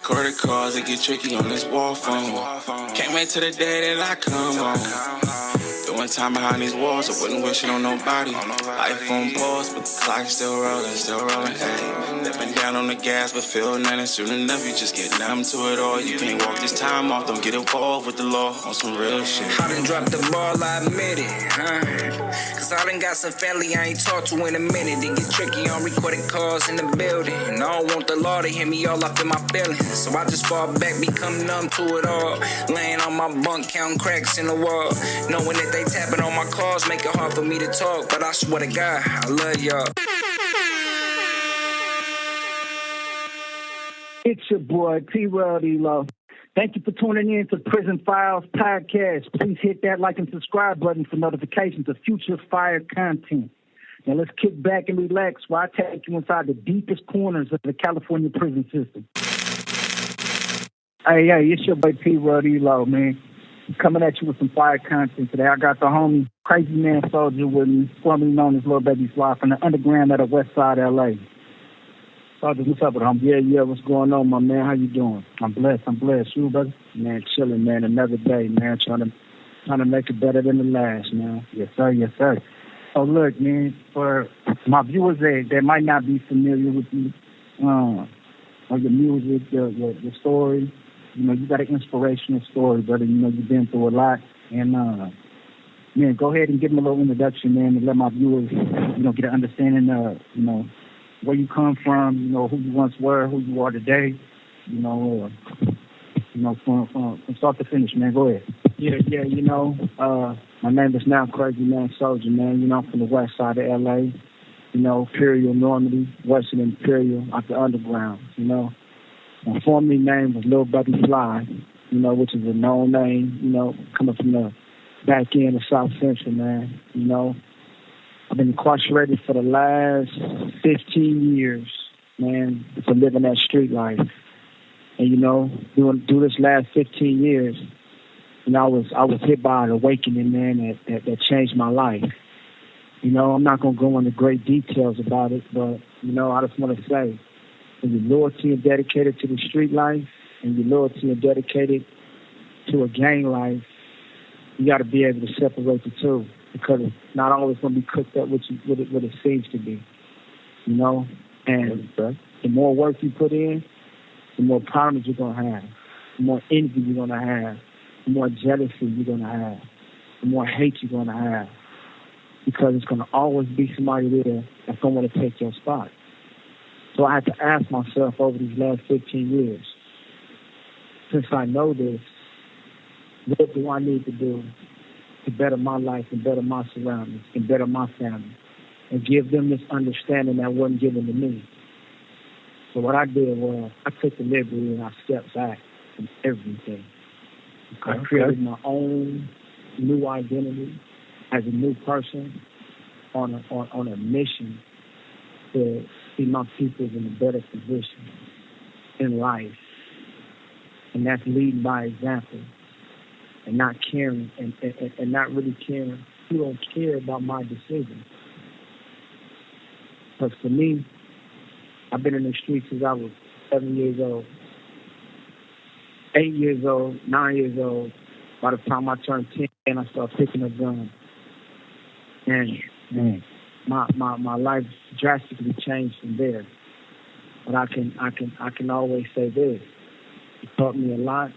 Recorded calls, it get tricky on this war phone. Can't wait till the day that I come home. Doing time behind these walls, I wouldn't wish it on nobody. Life on pause, but the clock still rolling, hey. Stepping down on the gas, but feel nothing. Soon enough, you just get numb to it all. You can't walk this time off, don't get involved with the law on some real shit. I done dropped the ball, I admit it, Cause I done got some family I ain't talked to in a minute. It get tricky on recorded calls in the building. And I don't want the law to hit me all up in my feelings. So I just fall back, become numb to it all. Laying on my bunk, counting cracks in the wall. Knowing that they tapping on my calls, make it hard for me to talk. But I swear to God, I love y'all. It's your boy, P-World Elo. Thank you for tuning in to Prison Files Podcast. Please hit that like and subscribe button for notifications of future fire content. Now let's kick back and relax while I take you inside the deepest corners of the California prison system. Hey, it's your boy P-World Elo, man. Coming at you with some fire content today. I got the homie Crazy Man Soldier with me, formerly known as Lil Baby Fly from the underground at the west side of L.A. Soldier, what's up with him? Yeah, what's going on, my man? How you doing? I'm blessed. You, brother? Man, chilling, man. Another day, man. Trying to make it better than the last, man. Yes, sir. Oh, look, man, for my viewers that might not be familiar with you, or your music, your story, you got an inspirational story, brother. You've been through a lot. And, man, go ahead and give them a little introduction, man, and let my viewers, get an understanding of, where you come from, who you once were, who you are today, from start to finish, man. Go ahead. Yeah, my name is now Crazy Man Soldier, man. I'm from the west side of L.A., Imperial, Normandy, Western Imperial, out the underground, My formerly name was Lil Baby Fly, which is a known name, coming from the back end of South Central, man, I've been incarcerated for the last 15 years, man, for living that street life. And, through this last 15 years, I was hit by an awakening, man, that changed my life. I'm not going to go into great details about it, but, I just want to say, when you're loyalty and dedicated to the street life, and you're loyalty and dedicated to a gang life, you got to be able to separate the two. Because it's not always going to be cooked up what it seems to be, And the more work you put in, the more problems you're going to have, the more envy you're going to have, the more jealousy you're going to have, the more hate you're going to have. Because it's going to always be somebody there that's going to want to take your spot. So I had to ask myself over these last 15 years, since I know this, what do I need to do to better my life and better my surroundings and better my family and give them this understanding that wasn't given to me. So what I did was I took the liberty and I stepped back from everything. I created my own new identity as a new person on a mission to see my people in a better position in life. And that's leading by example. And not caring, and not really caring. You don't care about my decision. But for me, I've been in the streets since I was 7 years old, 8 years old, 9 years old. By the time I turned 10, I started picking up guns. And my life drastically changed from there. But I can always say this: it taught me a lot.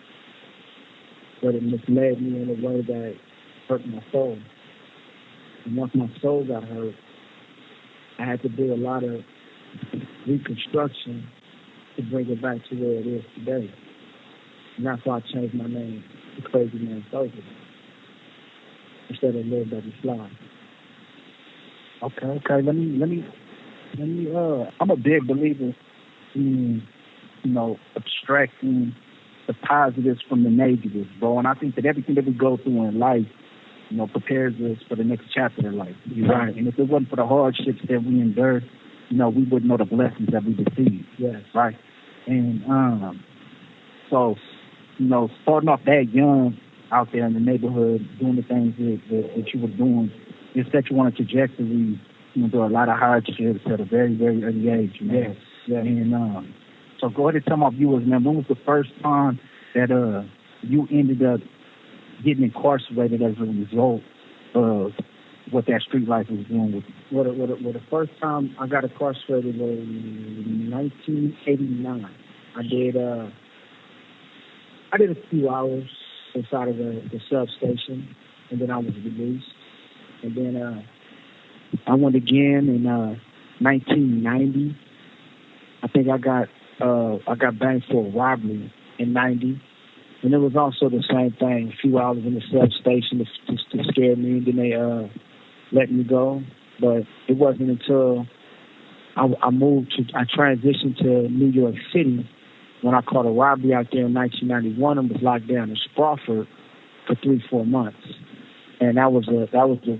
But it misled me in a way that hurt my soul. And once my soul got hurt, I had to do a lot of reconstruction to bring it back to where it is today. And that's why I changed my name to Crazy Man Soldier instead of Lil Baby Fly. Okay. Let me. I'm a big believer in, abstracting the positives from the negatives, bro. And I think that everything that we go through in life, prepares us for the next chapter in life. Right. And if it wasn't for the hardships that we endured, we wouldn't know the blessings that we received. Yes. Right. And so, starting off that young out there in the neighborhood, doing the things that you were doing, it set you on a trajectory, through a lot of hardships at a very, very early age. Yes. Yeah. And So go ahead and tell my viewers, man, when was the first time that you ended up getting incarcerated as a result of what that street life was doing with you? Well, the first time I got incarcerated was in 1989. I did a few hours inside of the substation, and then I was released. And then I went again in 1990. I think I got banged for a robbery in 90. And it was also the same thing, a few hours in the substation to scare me, and then they let me go. But it wasn't until I transitioned to New York City when I caught a robbery out there in 1991 and was locked down in Spofford for 3-4 months. And that was a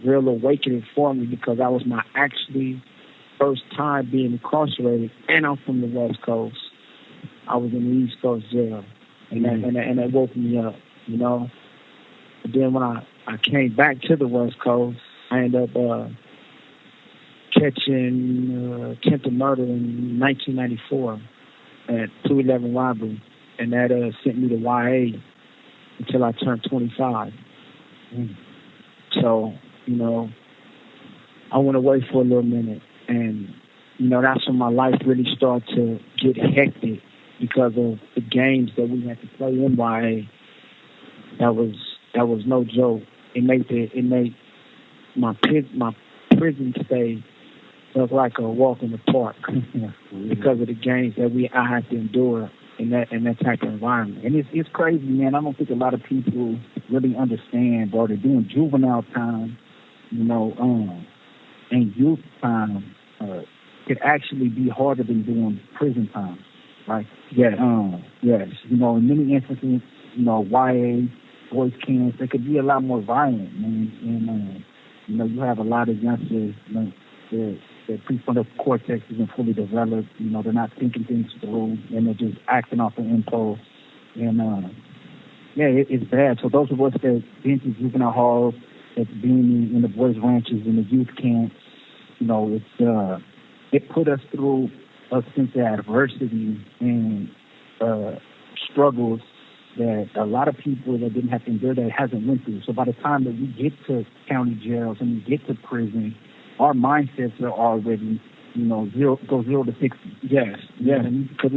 real awakening for me, because that was my actually first time being incarcerated, and I'm from the West Coast. I was in the East Coast jail, and that woke me up, you know. But then when I came back to the West Coast, I ended up catching attempted murder in 1994 at 211 robbery, and that sent me to YA until I turned 25. So, you know, I went away for a little minute, and, you know, that's when my life really started to get hectic because of the games that we had to play in YA. That was no joke. It made my prison stay look like a walk in the park because of the games that I had to endure in that type of environment. And it's crazy, man. I don't think a lot of people really understand, bro. They're doing juvenile time, you know, and youth time could actually be harder than doing prison time, right? Yes. Yes. You know, in many instances, you know, YA, boys camps, they could be a lot more violent, man. And you know, you have a lot of youngsters, you know, their prefrontal cortex isn't fully developed. You know, they're not thinking things through, and they're just acting off an impulse. And yeah, it's bad. So those of us that been to juvenile halls, that's been in the boys' ranches, in the youth camps, you know, it put us through a sense of adversity and struggles that a lot of people that didn't have to endure that hasn't went through. So by the time that we get to county jails and we get to prison, our mindsets are already, you know, 0 to 60. Yes. Yes. Because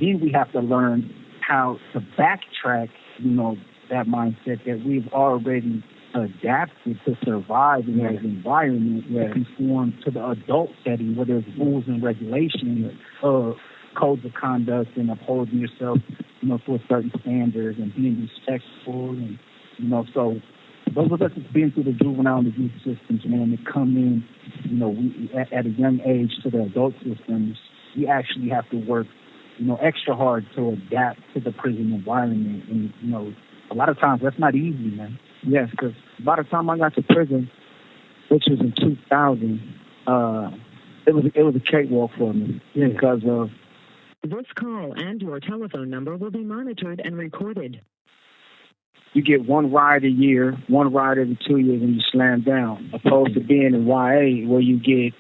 then we have to learn how to backtrack, you know, that mindset that we've already adapted to survive in that environment, to conform to the adult setting where there's rules and regulations, codes of conduct, and upholding yourself, you know, to a certain standard and being respectful, and, you know, so those of us that's been through the juvenile and the youth systems, man, that come in, you know, at a young age to the adult systems, we actually have to work, you know, extra hard to adapt to the prison environment. And, you know, a lot of times that's not easy, man. Yes, because by the time I got to prison, which was in 2000, it was a cakewalk for me because of... This call and your telephone number will be monitored and recorded. You get one ride a year, one ride every 2 years, and you slam down, opposed to being in YA where you get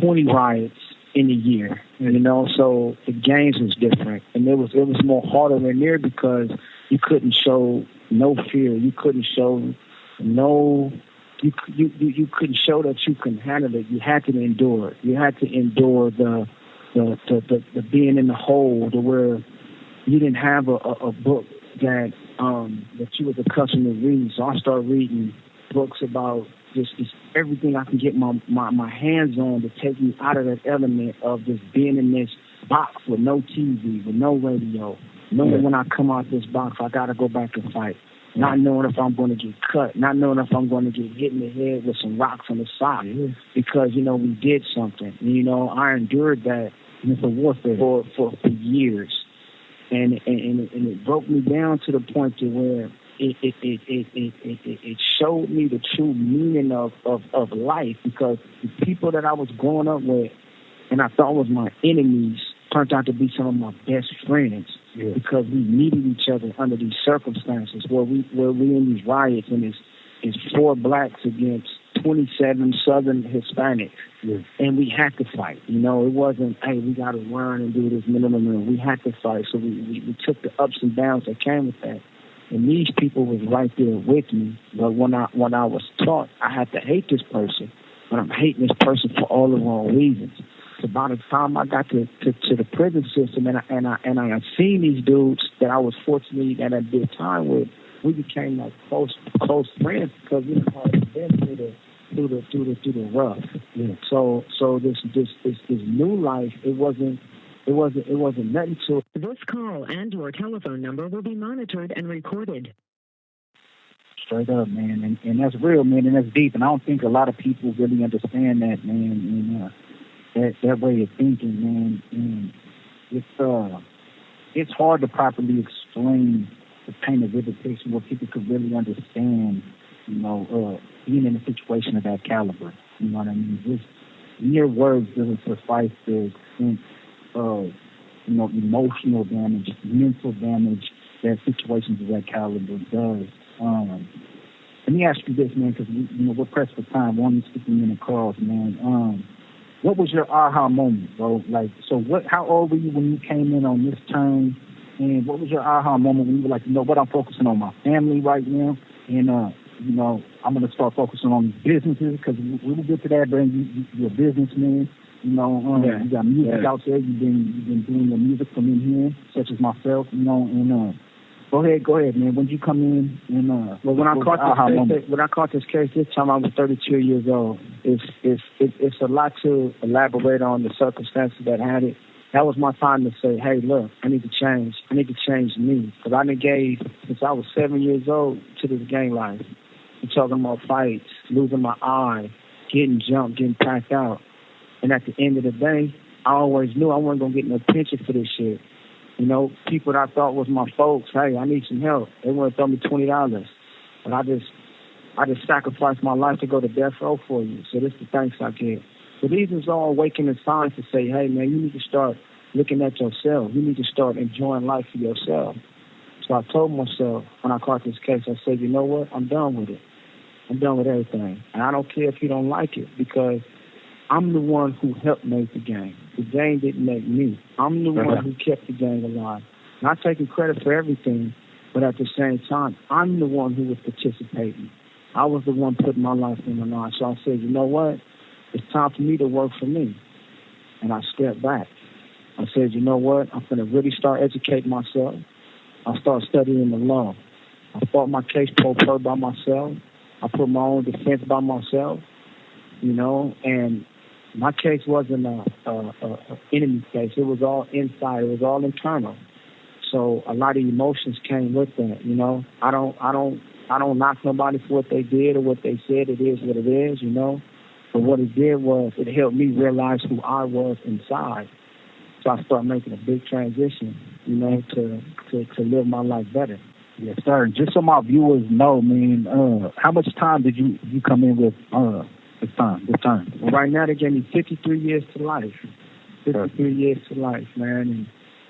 20 riots in a year, you know. So the games was different, and it was more harder in there because you couldn't show no fear, you couldn't show you couldn't show that you can handle it. You had to endure it. You had to endure the being in the hole, to where you didn't have a book that you was accustomed to reading. So I started reading books about just everything I can get my hands on to take me out of that element of just being in this box with no TV, with no radio, knowing when I come out this box I gotta go back and fight. Not knowing if I'm going to get cut, not knowing if I'm going to get hit in the head with some rocks on the side, because, you know, we did something. And, you know, I endured that warfare for years, and it broke me down to the point to where it showed me the true meaning of life, because the people that I was growing up with and I thought was my enemies turned out to be some of my best friends. Because we needed each other under these circumstances where we in these riots, and it's 4 blacks against 27 Southern Hispanics, and we had to fight. You know, it wasn't, hey, we got to learn and do this. No. We had to fight. So we took the ups and downs that came with that. And these people was right there with me. But when I was taught, I had to hate this person. But I'm hating this person for all the wrong reasons. So by the time I got to the prison system and I had seen these dudes that I was fortunate that I did time with, we became like close friends because we had been through the rough. Yeah. So this new life, it wasn't nothing to it. This call and your telephone number will be monitored and recorded. Straight up, man, and that's real, man, and that's deep, and I don't think a lot of people really understand that, man, and that way of thinking, man, and it's hard to properly explain the paint a vivid picture where people could really understand, you know, being in a situation of that caliber. You know what I mean? Just mere words doesn't suffice to extent of, you know, emotional damage, mental damage that situations of that caliber does. Let me ask you this, man, because we're pressed for time. We're only 60 minute calls, man. What was your aha moment, bro? Like, so how old were you when you came in on this turn? And what was your aha moment when you were like, you know what, I'm focusing on my family right now, and you know, I'm gonna start focusing on businesses because we will get to that, but you're a businessman. You know, you got music out there. You've been doing your music from in here, such as myself. You know, and go ahead, man. When did you come in? And well, when I caught this case this time, I was 32 years old. It's a lot to elaborate on the circumstances that had it. That was my time to say, hey, look, I need to change. I need to change me. Because I gave, since I was 7 years old, to this gang life. I'm talking about fights, losing my eye, getting jumped, getting packed out. And at the end of the day, I always knew I wasn't going to get no pension for this shit. You know, people that I thought was my folks, hey, I need some help. They want to throw me $20. But I just sacrificed my life to go to death row for you. So this is the thanks I get. So these is all awakening signs to say, hey, man, you need to start looking at yourself. You need to start enjoying life for yourself. So I told myself when I caught this case, I said, you know what? I'm done with it. I'm done with everything. And I don't care if you don't like it because I'm the one who helped make the game. The game didn't make me. I'm the one who kept the game alive. Not taking credit for everything, but at the same time, I'm the one who was participating. I was the one putting my life in the line. So I said, you know what? It's time for me to work for me. And I stepped back. I said, you know what? I'm going to really start educating myself. I started studying the law. I fought my case pro per by myself. I put my own defense by myself, you know, and my case wasn't a enemy case. It was all inside. It was all internal. So a lot of emotions came with that, you know. I don't knock nobody for what they did or what they said. It is what it is, you know. But what it did was it helped me realize who I was inside. So I started making a big transition, you know, to live my life better. Yes, sir. Just so my viewers know, man, how much time did you come in with this time? Well, right now they gave me 53 years to life. 53 years to life, man.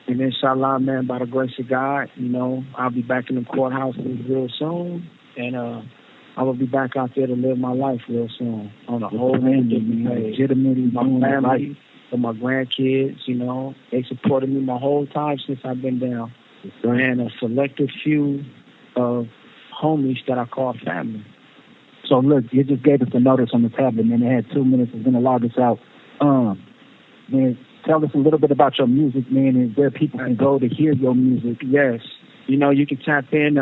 And inshallah, man, by the grace of God, you know, I'll be back in the courthouses real soon. And I will be back out there to live my life real soon on a whole different page. Legitimately, my family, for my grandkids, you know, they supported me my whole time since I've been down. And a selected few of homies that I call family. So look, you just gave us a notice on the tablet, man. They had 2 minutes. It's going to log us out. Man, tell us a little bit about your music, man, and where people can go to hear your music. Yes. You know, you can tap in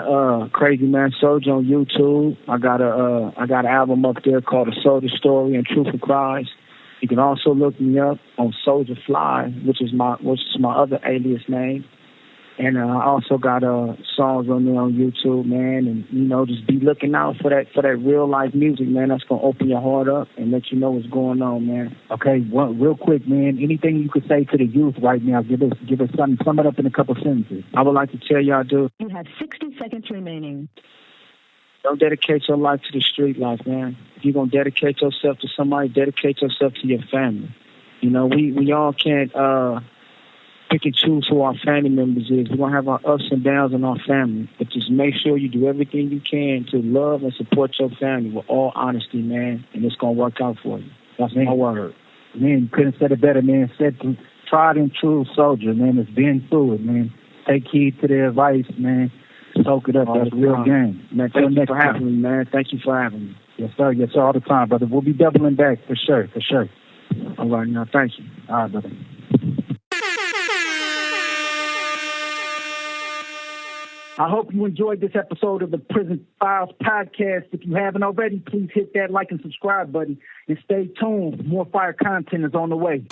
Crazy Man Soldier on YouTube. I got an album up there called A Soldier Story and Truth and Cries. You can also look me up on Soldier Fly, which is my other alias name. And I also got songs on there on YouTube, man. And, you know, just be looking out for that real life music, man. That's going to open your heart up and let you know what's going on, man. Okay, well, real quick, man, anything you could say to the youth right now? Give us something, sum it up in a couple sentences. I would like to tell y'all, dude. You have 60 seconds remaining. Don't dedicate your life to the street life, man. If you're going to dedicate yourself to somebody, dedicate yourself to your family. You know, we all can't pick and choose who our family members is. We're going to have our ups and downs in our family, but just make sure you do everything you can to love and support your family with all honesty, man, and it's going to work out for you. That's my word. Man, you couldn't said it better, man. Said to tried and true soldier, man, that's been through it, man. Take heed to the advice, man. Soak it up. That's a real game. Man, thank you for having me, man. Thank you for having me. Yes, sir. Yes, sir. All the time, brother. We'll be doubling back for sure. For sure. All right, now, thank you. All right, brother. I hope you enjoyed this episode of the Prison Files podcast. If you haven't already, please hit that like and subscribe button and stay tuned. More fire content is on the way.